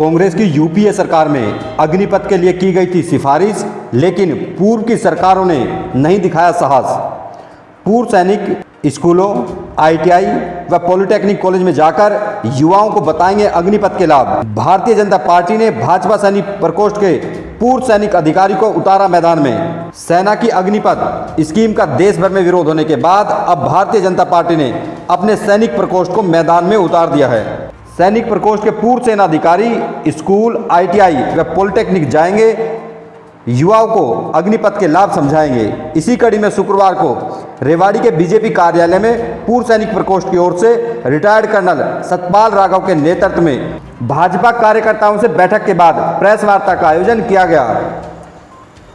कांग्रेस की यूपीए सरकार में अग्निपथ के लिए की गई थी सिफारिश, लेकिन पूर्व की सरकारों ने नहीं दिखाया साहस। पूर्व सैनिक स्कूलों, आईटीआई व पॉलिटेक्निक कॉलेज में जाकर युवाओं को बताएंगे अग्निपथ के लाभ। भारतीय जनता पार्टी ने भाजपा सैनिक प्रकोष्ठ के पूर्व सैनिक अधिकारी को उतारा मैदान में। सेना की अग्निपथ स्कीम का देश भर में विरोध होने के बाद अब भारतीय जनता पार्टी ने अपने सैनिक प्रकोष्ठ को मैदान में उतार दिया है। सैनिक प्रकोष्ठ के पूर्व सेना अधिकारी स्कूल, आईटीआई व पॉलिटेक्निक जाएंगे, युवाओं को अग्निपथ के लाभ समझाएंगे। इसी कड़ी में शुक्रवार को रेवाड़ी के बीजेपी कार्यालय में पूर्व सैनिक प्रकोष्ठ की ओर से रिटायर्ड कर्नल सतपाल राघव के नेतृत्व में भाजपा कार्यकर्ताओं से बैठक के बाद प्रेस वार्ता का आयोजन किया गया।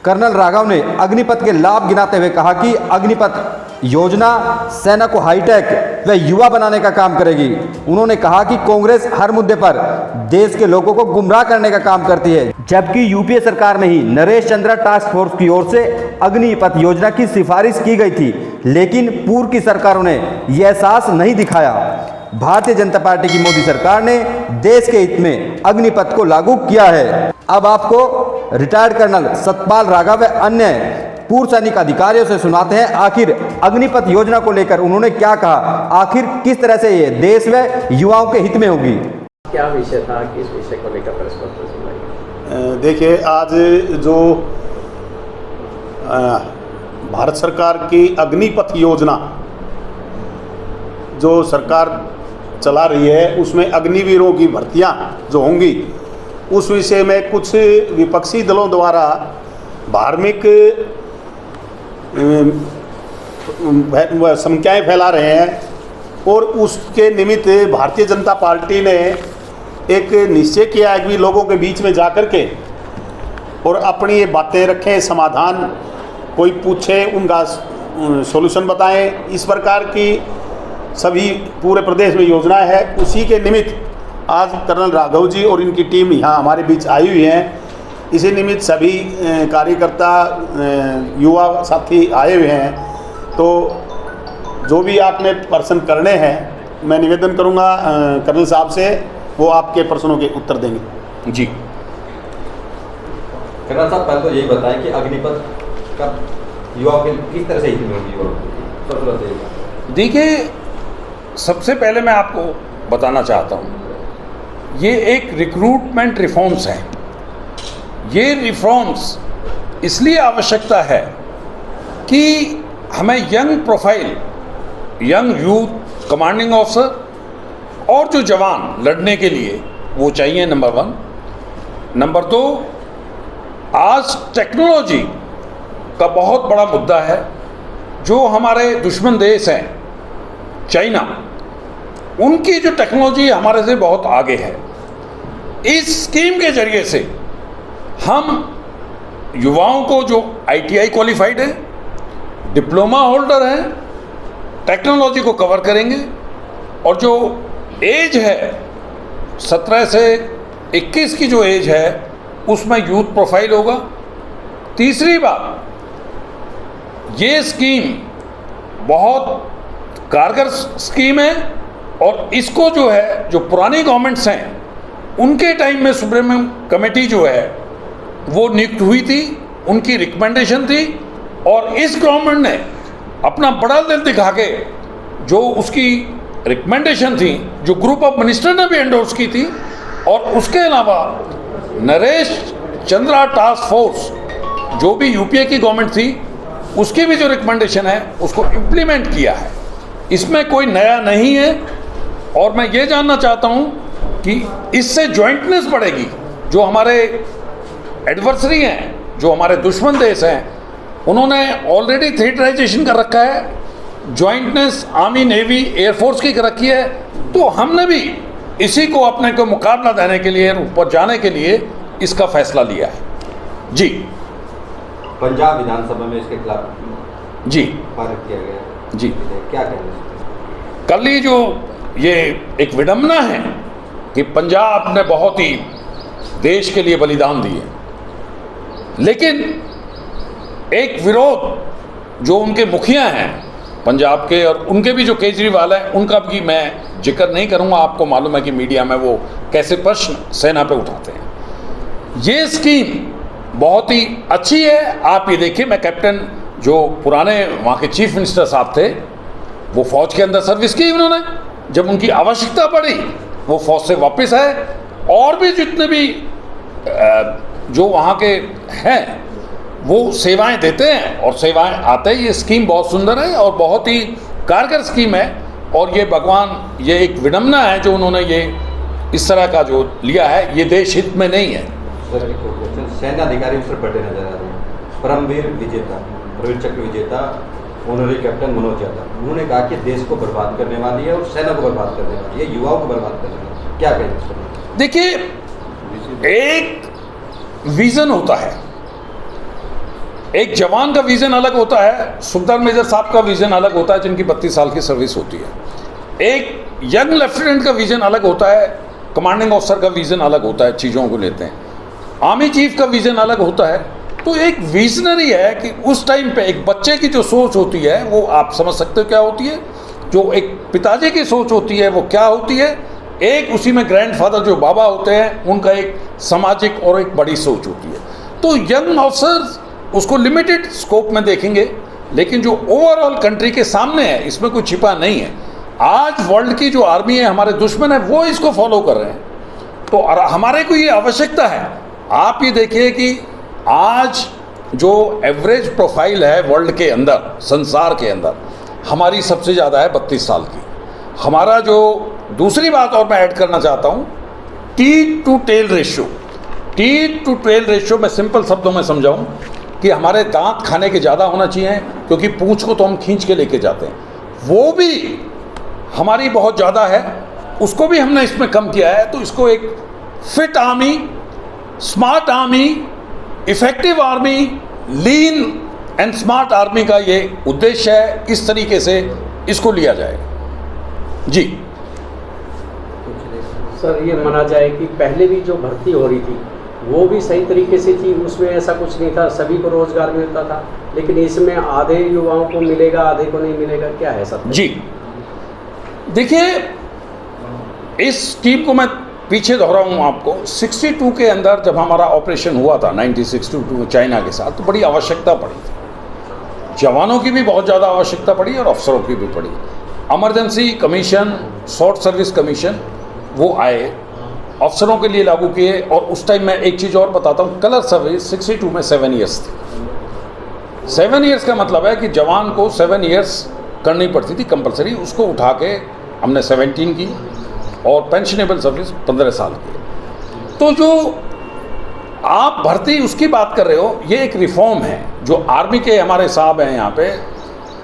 कर्नल राघव ने अग्निपथ के लाभ गिनाते हुए कहा कि अग्निपथ योजना सेना को हाईटेक व युवा बनाने का काम करेगी। उन्होंने कहा कि कांग्रेस हर मुद्दे पर देश के लोगों को गुमराह करने का काम करती है, जबकि यूपीए सरकार में ही नरेश चंद्रा टास्क फोर्स की ओर से अग्निपथ योजना की सिफारिश की गई थी, लेकिन पूर्व की सरकारों ने यह एहसास नहीं दिखाया। भारतीय जनता पार्टी की मोदी सरकार ने देश के हित में अग्निपथ को लागू किया है। अब आपको रिटायर्ड कर्नल सतपाल राघव व अन्य पूर्व सैनिक अधिकारियों से सुनाते हैं आखिर अग्निपथ योजना को लेकर उन्होंने क्या कहा, आखिर किस तरह से ये देश व युवाओं के हित में होगी। क्या विषय था, किस विषय को लेकर प्रेस कॉन्फ्रेंस सुनाई? देखिए, आज जो भारत सरकार की अग्निपथ योजना जो सरकार चला रही है, उसमें अग्निवीरों की भर्तियां जो होंगी, उस विषय में कुछ विपक्षी दलों द्वारा धार्मिक समस्याएं फैला रहे हैं और उसके निमित्त भारतीय जनता पार्टी ने एक निश्चय किया है कि लोगों के बीच में जाकर के और अपनी ये बातें रखें, समाधान कोई पूछे उनका सॉल्यूशन बताएं। इस प्रकार की सभी पूरे प्रदेश में योजना है। उसी के निमित्त आज कर्नल राघव जी और इनकी टीम यहाँ हमारे बीच आई हुई हैं। इसी निमित्त सभी कार्यकर्ता, युवा साथी आए हुए हैं। तो जो भी आपने प्रश्न करने हैं, मैं निवेदन करूंगा कर्नल साहब से, वो आपके प्रश्नों के उत्तर देंगे। जी कर्नल साहब, पहले तो यही बताएं कि अग्निपथ का युवाओं के किस तरह से हित में होगी। देखिए, सबसे पहले मैं आपको बताना चाहता हूँ, ये एक रिक्रूटमेंट रिफॉर्म्स हैं। ये रिफॉर्म्स इसलिए आवश्यकता है कि हमें young profile, young youth commanding officer और जो जवान लड़ने के लिए वो चाहिए, नंबर 1। नंबर 2, आज टेक्नोलॉजी का बहुत बड़ा मुद्दा है। जो हमारे दुश्मन देश हैं, चाइना, उनकी जो टेक्नोलॉजी हमारे से बहुत आगे है। इस स्कीम के जरिए से हम युवाओं को जो आईटीआई क्वालिफाइड है, डिप्लोमा होल्डर हैं, टेक्नोलॉजी को कवर करेंगे। और जो एज है 17 से 21 की जो एज है, उसमें यूथ प्रोफाइल होगा। तीसरी बात, ये स्कीम बहुत कारगर स्कीम है और इसको जो है, जो पुरानी गवर्नमेंट्स हैं उनके टाइम में सुप्रीम कमेटी जो है वो नियुक्त हुई थी, उनकी रिकमेंडेशन थी, और इस गवर्नमेंट ने अपना बड़ा दिल दिखा के जो उसकी रिकमेंडेशन थी, जो ग्रुप ऑफ मिनिस्टर ने भी एंडोर्स की थी, और उसके अलावा नरेश चंद्रा टास्क फोर्स जो भी यूपीए की गवर्नमेंट थी, उसकी भी जो रिकमेंडेशन है उसको इम्प्लीमेंट किया है। इसमें कोई नया नहीं है। और मैं ये जानना चाहता हूँ कि इससे जॉइंटनेस बढ़ेगी। जो हमारे एडवर्सरी हैं, जो हमारे दुश्मन देश हैं, उन्होंने ऑलरेडी थिएटराइजेशन कर रखा है, जॉइंटनेस आर्मी, नेवी, एयरफोर्स की कर रखी है। तो हमने भी इसी को अपने को मुकाबला देने के लिए, ऊपर जाने के लिए इसका फैसला लिया है। जी, पंजाब विधानसभा में इसके खिलाफ जी पारित किया गया। जी, क्या कहेंगे? कल ही जो ये एक विडंबना है कि पंजाब ने बहुत ही देश के लिए बलिदान दिए, लेकिन एक विरोध जो उनके मुखिया हैं पंजाब के, और उनके भी जो केजरीवाल हैं, उनका भी मैं जिक्र नहीं करूंगा। आपको मालूम है कि मीडिया में वो कैसे प्रश्न सेना पे उठाते हैं। ये स्कीम बहुत ही अच्छी है। आप ये देखिए, मैं कैप्टन जो पुराने वहाँ के चीफ मिनिस्टर साहब थे, वो फौज के अंदर सर्विस की उन्होंने, जब उनकी आवश्यकता पड़ी वो फौज से वापस आए। और भी जितने भी जो वहाँ के हैं वो सेवाएं देते हैं और सेवाएं आते हैं। ये स्कीम बहुत सुंदर है और बहुत ही कारगर स्कीम है, और ये भगवान, ये एक विडम्बना है जो उन्होंने ये इस तरह का जो लिया है, ये देश हित में नहीं है। सेना अधिकारी अफसर बड़े नजर आ रहे हैं। परमवीर विजेता, परमवीर चक्र विजेता ऑनरी कैप्टन मनोज यादव, उन्होंने कहा कि देश को बर्बाद करने वाली है और सेना को बर्बाद करने वाली है, युवाओं को बर्बाद करने वाली है। क्या कहेंगे? देखिए, एक विजन होता है, एक जवान का विजन अलग होता है, सुबेदार मेजर साहब का विजन अलग होता है जिनकी 32 साल की सर्विस होती है। एक यंग लेफ्टिनेंट का विजन अलग होता है, कमांडिंग ऑफिसर का विजन अलग होता है, चीज़ों को लेते हैं। आर्मी चीफ का विजन अलग होता है। तो एक विजनरी है कि उस टाइम पे एक बच्चे की जो सोच होती है वो आप समझ सकते हो क्या होती है, जो एक पिताजी की सोच होती है वो क्या होती है, एक उसी में ग्रैंडफादर जो बाबा होते हैं उनका एक सामाजिक और एक बड़ी सोच होती है। तो यंग ऑफिसर्स उसको लिमिटेड स्कोप में देखेंगे, लेकिन जो ओवरऑल कंट्री के सामने है इसमें कोई छिपा नहीं है। आज वर्ल्ड की जो आर्मी है, हमारे दुश्मन है, वो इसको फॉलो कर रहे हैं। तो हमारे को ये आवश्यकता है। आप ये देखिए कि आज जो एवरेज प्रोफाइल है वर्ल्ड के अंदर, संसार के अंदर, हमारी सबसे ज़्यादा है 32 साल की। हमारा जो दूसरी बात और मैं ऐड करना चाहता हूँ, T to tail ratio. T to tail ratio मैं सिंपल शब्दों में समझाऊँ कि हमारे दांत खाने के ज़्यादा होना चाहिए, क्योंकि पूंछ को तो हम खींच के लेके जाते हैं, वो भी हमारी बहुत ज़्यादा है, उसको भी हमने इसमें कम किया है। तो इसको एक fit army, smart army, effective army, lean and smart army का ये उद्देश्य है। इस तरीके से इसको लिया जाएगा। जी सर, ये माना जाए कि पहले भी जो भर्ती हो रही थी वो भी सही तरीके से थी, उसमें ऐसा कुछ नहीं था, सभी को रोजगार मिलता था, लेकिन इसमें आधे युवाओं को मिलेगा, आधे को नहीं मिलेगा, क्या है सर? जी देखिए, इस स्कीम को मैं पीछे दोहराऊँ आपको। 62 के अंदर जब हमारा ऑपरेशन हुआ था 1962 चाइना के साथ, तो बड़ी आवश्यकता पड़ी थी, जवानों की भी बहुत ज़्यादा आवश्यकता पड़ी और अफसरों की भी पड़ी। Emergency commission, short service commission वो आए, अफसरों के लिए लागू किए। और उस टाइम में एक चीज़ और बताता हूँ, कलर सर्विस 62 में 7 ईयर्स थी। 7 ईयर्स का मतलब है कि जवान को 7 ईयर्स करनी पड़ती थी कंपलसरी, उसको उठा के हमने 17 की, और पेंशनेबल सर्विस 15 साल की। तो जो आप भर्ती उसकी बात कर रहे हो, ये एक रिफॉर्म है जो आर्मी के हमारे साहब हैं यहाँ पे,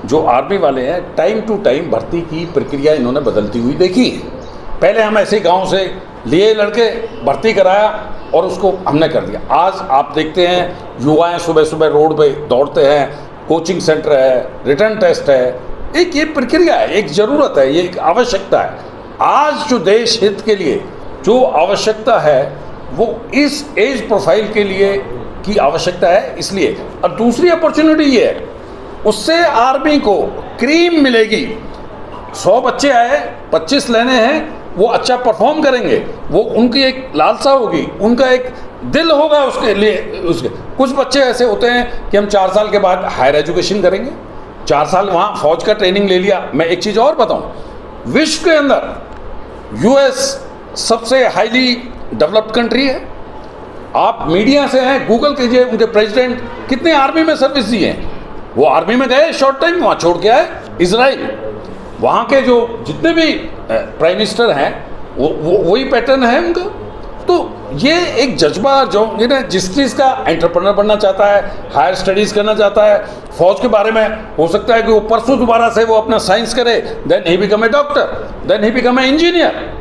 जो आर्मी वाले हैं, टाइम टू टाइम भर्ती की प्रक्रिया इन्होंने बदलती हुई देखी है। पहले हम ऐसे गांव से लिए लड़के भर्ती कराया और उसको हमने कर दिया। आज आप देखते हैं युवाएं सुबह सुबह रोड पे दौड़ते हैं, कोचिंग सेंटर है, रिटर्न टेस्ट है, एक ये प्रक्रिया है, एक ज़रूरत है, ये एक आवश्यकता है। आज जो देश हित के लिए जो आवश्यकता है वो इस एज प्रोफाइल के लिए की आवश्यकता है, इसलिए। और दूसरी अपॉर्चुनिटी ये है, उससे आर्मी को क्रीम मिलेगी। 100 बच्चे आए, 25 लेने हैं, वो अच्छा परफॉर्म करेंगे, वो उनकी एक लालसा होगी, उनका एक दिल होगा उसके लिए। उसके कुछ बच्चे ऐसे होते हैं कि हम 4 साल के बाद हायर एजुकेशन करेंगे, 4 साल वहाँ फौज का ट्रेनिंग ले लिया। मैं एक चीज़ और बताऊँ, विश्व के अंदर यूएस सबसे हाईली डेवलप्ड कंट्री है। आप मीडिया से हैं, गूगल कीजिए, मुझे प्रेसिडेंट कितने आर्मी में सर्विस दी है, वो आर्मी में गए शॉर्ट टाइम, वहाँ छोड़ के आए इजराइल। वहाँ के जो जितने भी प्राइम मिनिस्टर हैं वो वही पैटर्न है उनका। तो ये एक जज्बा जो जिस चीज़ का एंटरप्रेन्योर बनना चाहता है, हायर स्टडीज़ करना चाहता है, फौज के बारे में हो सकता है कि वो परसों दोबारा से वो अपना साइंस करे, then he become a doctor, then he become a engineer.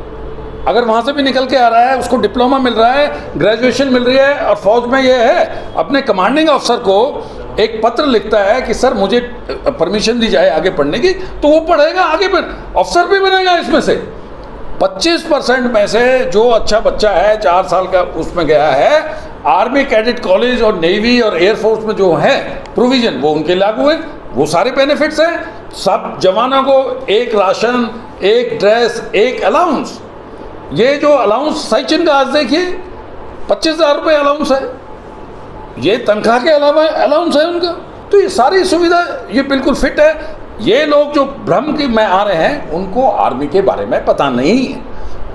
अगर वहाँ से भी निकल के आ रहा है, उसको डिप्लोमा मिल रहा है, ग्रेजुएशन मिल रही है, और फौज में ये है, अपने कमांडिंग अफसर को एक पत्र लिखता है कि सर मुझे परमिशन दी जाए आगे पढ़ने की, तो वो पढ़ेगा, आगे फिर अफसर भी बनेगा। इसमें से 25% में से जो अच्छा बच्चा है 4 साल का उसमें गया है, आर्मी कैडेट कॉलेज और नेवी और एयरफोर्स में जो है प्रोविज़न वो उनके लागू है, वो सारे बेनिफिट्स हैं। सब जवानों को एक राशन, एक ड्रेस, एक अलाउंस, ये जो अलाउंस सचिन का आज देखिए 25,000 रुपये अलाउंस है, ये तनख्वाह के अलावा अलाउंस है उनका। तो ये सारी सुविधा ये बिल्कुल फिट है। ये लोग जो भ्रम के में आ रहे हैं उनको आर्मी के बारे में पता नहीं है,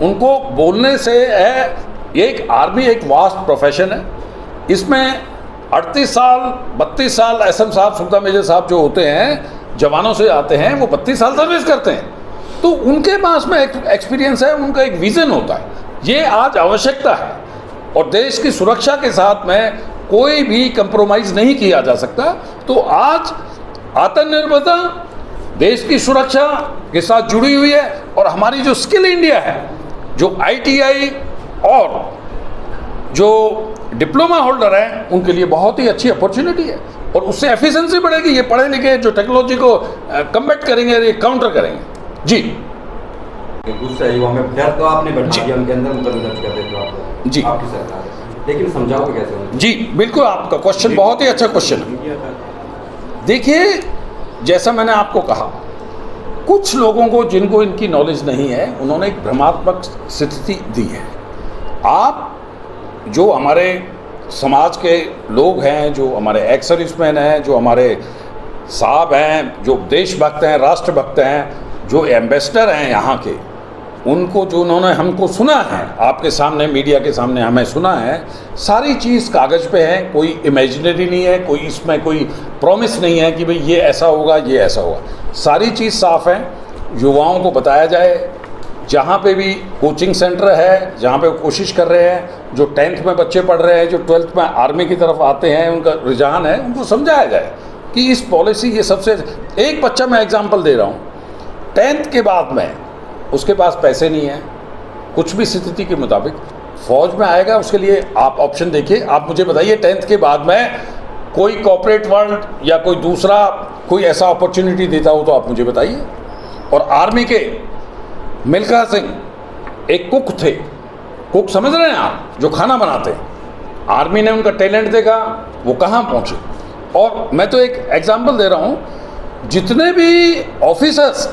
उनको बोलने से है। एक आर्मी एक वास्ट प्रोफेशन है, इसमें 38 साल 32 साल एसएम साहब सुल्तान मेजर साहब जो होते हैं जवानों से आते हैं, वो 32 साल सर्विस करते हैं, तो उनके पास में एक एक्सपीरियंस है, उनका एक विज़न होता है। ये आज आवश्यकता है और देश की सुरक्षा के साथ में कोई भी कंप्रोमाइज़ नहीं किया जा सकता। तो आज आत्मनिर्भरता देश की सुरक्षा के साथ जुड़ी हुई है और हमारी जो स्किल इंडिया है, जो ITI और जो डिप्लोमा होल्डर हैं उनके लिए बहुत ही अच्छी अपॉर्चुनिटी है और उससे एफिशिएंसी बढ़ेगी। ये पढ़े लिखे जो टेक्नोलॉजी को कम्बैट करेंगे, ये काउंटर करेंगे। जी दूसरे युवा में डर तो आपने बैठा दिया उनके अंदर, मुकदमा दर्ज कर देते हो आप, जी आपकी सरकार है, लेकिन समझाओगे कैसे उनको? जी बिल्कुल, आपका क्वेश्चन बहुत ही अच्छा क्वेश्चन है। देखिए, जैसा मैंने आपको कहा, कुछ लोगों को जिनको इनकी नॉलेज नहीं है उन्होंने एक भ्रमात्मक स्थिति दी है। आप जो हमारे समाज के लोग हैं, जो हमारे एक्स सर्विसमैन हैं, जो हमारे साहब हैं, जो देशभक्त हैं, राष्ट्रभक्त हैं, जो एम्बेसडर हैं यहाँ के, उनको जो उन्होंने हमको सुना है, आपके सामने मीडिया के सामने हमें सुना है, सारी चीज़ कागज़ पे है, कोई इमेजिनरी नहीं है, कोई इसमें कोई प्रॉमिस नहीं है कि भाई ये ऐसा होगा, ये ऐसा होगा। सारी चीज़ साफ है, युवाओं को बताया जाए। जहाँ पे भी कोचिंग सेंटर है, जहाँ पे वो कोशिश कर रहे हैं, जो 10th में बच्चे पढ़ रहे हैं, जो 12th में आर्मी की तरफ आते हैं, उनका रुझान है, उनको समझाया जाए कि इस पॉलिसी ये सबसे। एक बच्चा मैं एग्जांपल दे रहा हूँ, 10th के बाद में उसके पास पैसे नहीं है, कुछ भी स्थिति के मुताबिक फौज में आएगा, उसके लिए आप ऑप्शन देखिए। आप मुझे बताइए 10th के बाद में कोई कॉर्पोरेट वर्ल्ड या कोई दूसरा कोई ऐसा अपॉर्चुनिटी देता हो तो आप मुझे बताइए। और आर्मी के मिल्खा सिंह एक कुक थे, कुक समझ रहे हैं आप, जो खाना बनाते हैं, आर्मी ने उनका टैलेंट देखा, वो कहाँ पहुँचे। और मैं तो एक एग्जांपल दे रहा हूँ, जितने भी ऑफिसर्स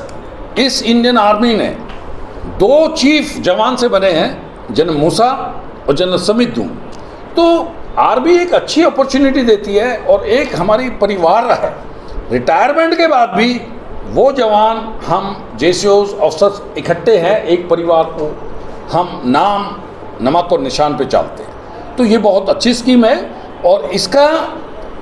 इस इंडियन आर्मी ने 2 चीफ जवान से बने हैं, जनरल मूसा और जनरल समित दून। तो आर्मी एक अच्छी अपॉर्चुनिटी देती है और एक हमारी परिवार है। रिटायरमेंट के बाद भी वो जवान, हम JCOs अफसर इकट्ठे हैं, एक परिवार को हम नाम नमक और निशान पे चलते हैं। तो ये बहुत अच्छी स्कीम है। और इसका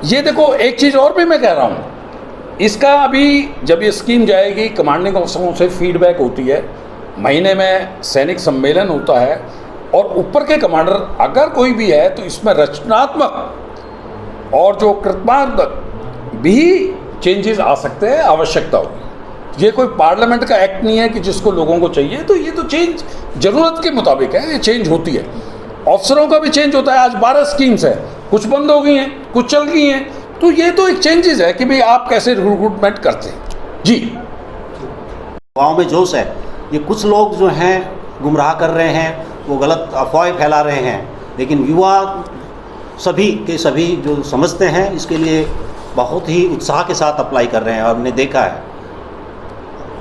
ये देखो, एक चीज़ और भी मैं कह रहा हूँ, इसका अभी जब ये स्कीम जाएगी, कमांडिंग अफसरों से फीडबैक होती है, महीने में सैनिक सम्मेलन होता है, और ऊपर के कमांडर अगर कोई भी है तो इसमें रचनात्मक और जो कृत्यात्मक भी चेंजेस आ सकते हैं, आवश्यकता होगी। ये कोई पार्लियामेंट का एक्ट नहीं है कि जिसको लोगों को चाहिए, तो ये तो चेंज ज़रूरत के मुताबिक है, ये चेंज होती है। अफसरों का भी चेंज होता है। आज 12 स्कीम्स है, कुछ बंद हो गई हैं, कुछ चल गई हैं, तो ये तो एक चेंजेस है कि भाई आप कैसे रिक्रूटमेंट करते हैं। जी, युवाओं में जोश है। ये कुछ लोग जो हैं गुमराह कर रहे हैं, वो गलत अफवाहें फैला रहे हैं, लेकिन युवा सभी के सभी जो समझते हैं, इसके लिए बहुत ही उत्साह के साथ अप्लाई कर रहे हैं। और हमने देखा है,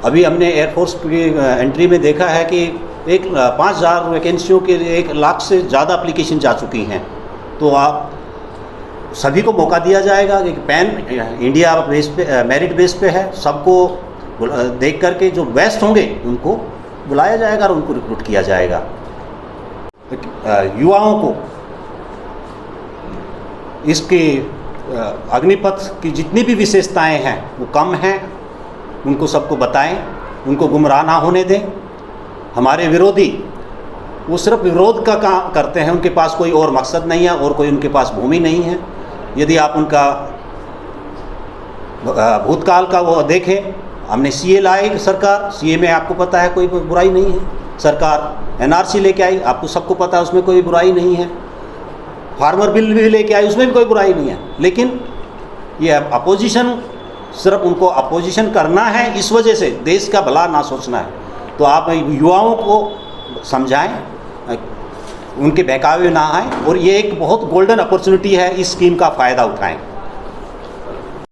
अभी हमने एयरफोर्स की एंट्री में देखा है कि 5,000 वैकेंसियों के 1 लाख से ज़्यादा एप्लीकेशन जा चुकी हैं। तो आप सभी को मौका दिया जाएगा कि पैन इंडिया बेस पे, मेरिट बेस पे है, सबको देख करके जो बेस्ट होंगे उनको बुलाया जाएगा और उनको रिक्रूट किया जाएगा। युवाओं को इसके अग्निपथ की जितनी भी विशेषताएं हैं वो कम हैं, उनको सबको बताएं, उनको गुमराह ना होने दें। हमारे विरोधी वो सिर्फ विरोध का काम करते हैं, उनके पास कोई और मकसद नहीं है और कोई उनके पास भूमि नहीं है। यदि आप उनका भूतकाल का वो देखें, हमने CA लाई सरकार, CA में आपको पता है कोई बुराई नहीं है। सरकार NRC लेके आई, आपको सबको पता है उसमें कोई बुराई नहीं है। फार्मर बिल भी लेके आई, उसमें भी कोई बुराई नहीं है। लेकिन ये अपोजिशन, सिर्फ उनको अपोजिशन करना है, इस वजह से देश का भला ना सोचना है। तो आप युवाओं को समझाएं, उनके बहकावे ना आए, और ये एक बहुत गोल्डन अपॉर्चुनिटी है, इस स्कीम का फ़ायदा उठाएं।